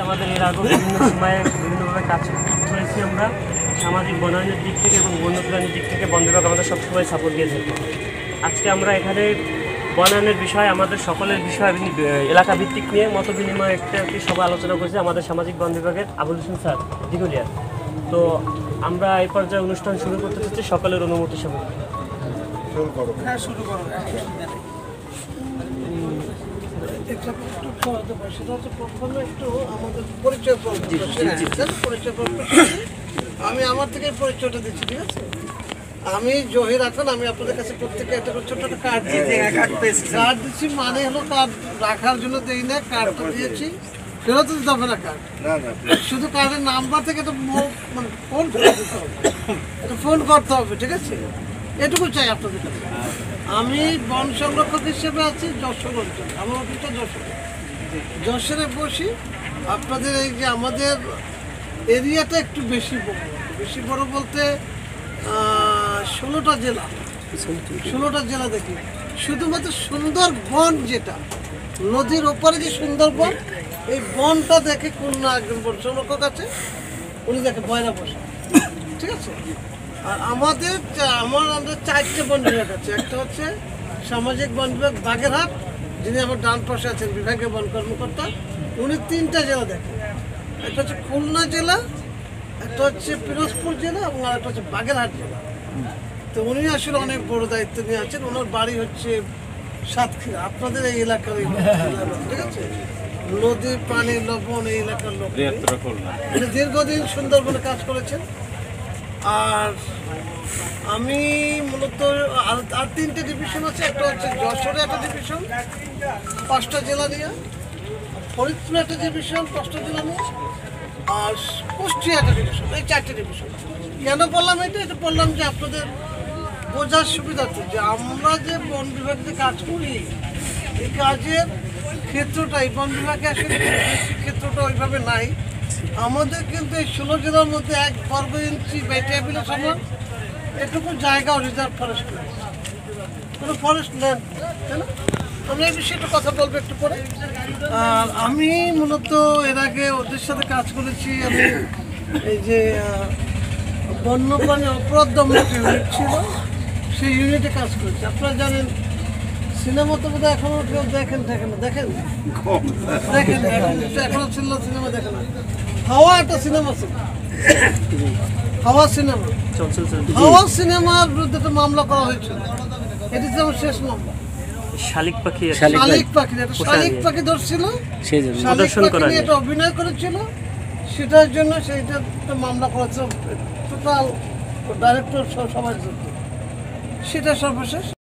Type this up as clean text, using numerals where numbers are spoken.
আমাদের এর আগেও বিভিন্ন সময়ে বিভিন্নভাবে কাজ করেছি আমরা সামাজিক বনায়নের দিক থেকে এবং বন্যপ্রাণীর দিক থেকে বন বিভাগ আমাদের সবসময় সাপোর্ট দিয়ে থাকে। আজকে আমরা এখানে বনায়নের বিষয় আমাদের সকলের বিষয় এবং এলাকা ভিত্তিক নিয়ে মত বিনিময় একটি সভা আলোচনা করেছে আমাদের সামাজিক বন বিভাগের আবুল হোসেন স্যার দিঘলিয়া। তো আমরা এই পর্যায়ে অনুষ্ঠান শুরু করতে চাচ্ছি সকলের অনুমতি সহ। আমি আমার থেকে পরিচয়টা দিচ্ছি, ঠিক আছে? আমি জহির আছেন, আমি আপনাদের কাছে প্রত্যেকে একটা ছোট একটা কার্ড দিচ্ছি। মানে হলো কার্ড রাখার জন্য দেই না, কার্ডটা দিয়েছি, ফেরত দিতে হবে না কার্ড, শুধু কার্ডের নাম্বার থেকে একটা মানে ফোন ফেরত দিতে হবে, একটা ফোন করতে হবে, ঠিক আছে? এটুকু চাই আপনাদের কাছে। আমি বন সংরক্ষক হিসেবে আছি যশোর অঞ্চল, আমার অফিসটা যশোরে বসি। আপনাদের এই যে আমাদের এরিয়াটা একটু বেশি বড় বলতে 16টা জেলা দেখি। শুধুমাত্র সুন্দরবন, যেটা নদীর ওপারে যে সুন্দরবন, এই বনটা দেখে খুলনা একজন বন সংরক্ষক আছে, উনি দেখে বয়রা বসে, ঠিক আছে? আর আমার 4টে বন বিভাগ আছে। একটা হচ্ছে সামাজিক বন বিভাগ বাগেরহাট, যিনি আমার ডান পাশে আছেন বিভাগীয় বন কর্মকর্তা, উনি 3টা জেলা দেখেন। একটা হচ্ছে খুলনা জেলা, একটা হচ্ছে পিরোজপুর জেলা এবং আরেকটা হচ্ছে বাগেরহাট জেলা। তো উনি আসলে অনেক বড় দায়িত্ব নিয়ে আছেন। ওনার বাড়ি হচ্ছে সাতক্ষীরা, আপনাদের এই এলাকার, ঠিক আছে? নদী, পানি, লবণ এই এলাকার লোক। উনি দীর্ঘদিন সুন্দরবনে কাজ করেছেন। আর আমি মূলত আর 3টে ডিভিশন আছে। একটা হচ্ছে যশোরে একটা ডিভিশন 5টা জেলা নিয়ে, ফরিদপুরে একটা ডিভিশন 5টা জেলা নিয়ে, আর কুষ্টিয়া একটা ডিভিশন। এই 4টে ডিভিশন। কেন বললাম এটা বললাম যে আপনাদের বোঝার সুবিধার্থে যে আমরা যে বন বিভাগে কাজ করি, এই কাজের ক্ষেত্রটা এই বন বিভাগে আসলে ক্ষেত্রটা ওইভাবে নাই। আমাদের কিন্তু এই 16 জেলার মধ্যে 1 বর্গ ইঞ্চি বা টেবিলের সমান এটুকু জায়গাও রিজার্ভ ফরেস্ট নেই, কোনো ফরেস্ট ল্যান্ড, তাই না? আমরা এই বিষয়ে একটু কথা বলবো একটু পরে। আর আমি মূলত এর আগে ওদের সাথে কাজ করেছি। আমি এই যে বন্যপ্রাণী অপরাধ দমন ইউনিট ছিল, সেই ইউনিটে কাজ করেছি। আপনারা জানেন সিনেমা তো বোধহয় এখনো কেউ দেখেন এখনো ছিল সিনেমা দেখেন। হাওয়া একটা সিনেমা ছিল, হাওয়া সিনেমার বিরুদ্ধে একটা মামলা করা হয়েছিল। এটি ছিল আমার শেষ মামলা। শালিক পাখি ধরছিল, এটা অভিনয় করেছিল, সেটার জন্য সেইটা মামলা করেছিল টোটাল ডাইরেক্টর সবার জন্য। সেটা সর্বশেষ।